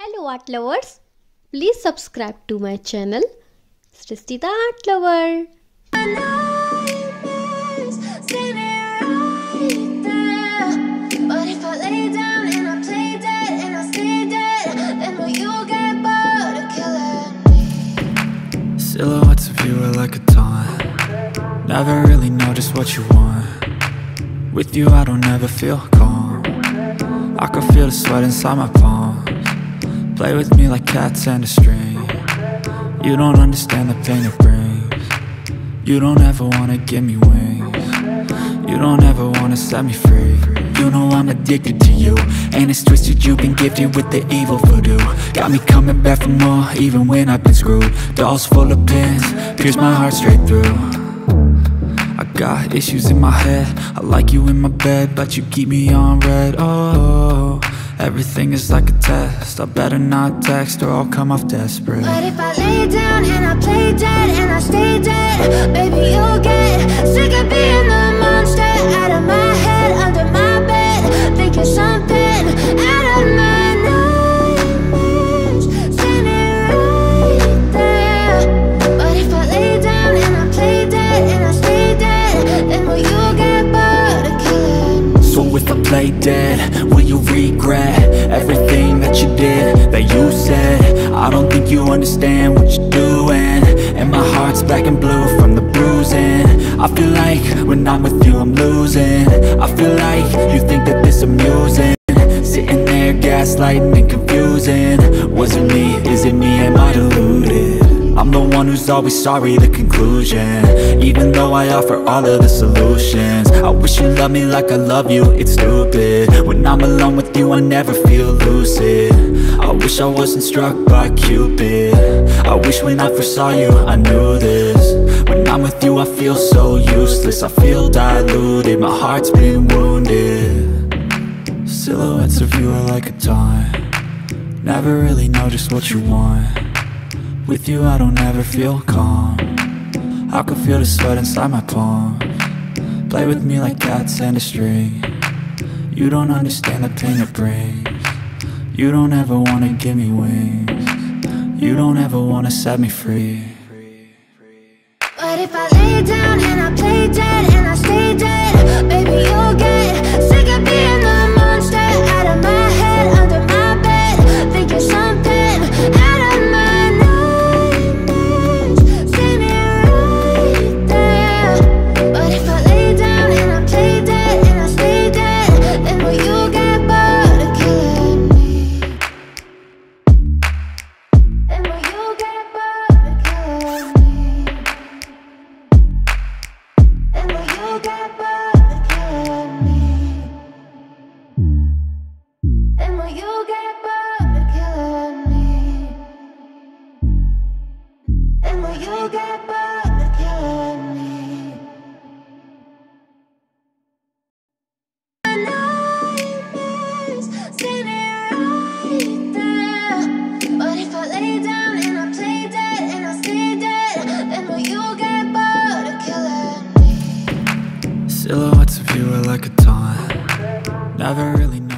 Hello art lovers, please subscribe to my channel Srishti the Art Lover. Silhouettes of you are like a taunt. Never really know just what you want. With you I don't ever feel calm. I can feel the sweat inside my palms. Play with me like cats and a string. You don't understand the pain it brings. You don't ever wanna give me wings. You don't ever wanna set me free. You know I'm addicted to you, and it's twisted, you've been gifted with the evil voodoo. Got me coming back for more, even when I've been screwed. Dolls full of pins, pierce my heart straight through. I got issues in my head, I like you in my bed, but you keep me on red. Oh, everything is like a test, I better not text or I'll come off desperate. But if I lay down and I play dead and I stay dead, baby you'll get sick of being the monster out of my head, under my bed, thinking something out of my nightmares, standing right there. But if I lay down and I play dead and I stay dead, then will you get bored of killing? So if I play dead, will you regret everything that you did, that you said? I don't think you understand what you're doing, and my heart's black and blue from the bruising. I feel like when I'm with you I'm losing. I feel like you think that this amusing, sitting there gaslighting and confusing. Was it me? Is it me? Am I deluded? I'm the one who's always sorry, the conclusion, even though I offer all of the solutions. I wish you loved me like I love you, it's stupid. When I'm alone with you I never feel lucid. I wish I wasn't struck by Cupid. I wish when I first saw you I knew this. When I'm with you I feel so useless, I feel diluted, my heart's been wounded. Silhouettes of you are like a taunt. Never really know just what you want. With you I don't ever feel calm. I can feel the sweat inside my palms. Play with me like cats and a string. You don't understand the pain it brings. You don't ever wanna give me wings. You don't ever wanna set me free. But if I lay down and I play dead and I stay dead, baby you'll get sick of being the monster out of my head, under my bed, thinking something out of my nightmares, standing right there. But if I lay down and I play dead and I stay dead, then will you get bored of killing me? Then will you get bored of killing me? And will you get bored of killing me? And will you get bored of killing me? And will you get bored of killing me? My nightmares standing right there. But if I lay down and I play dead and I stay dead, then will you get bored of killing me? Silhouettes of you are like a taunt. Never really know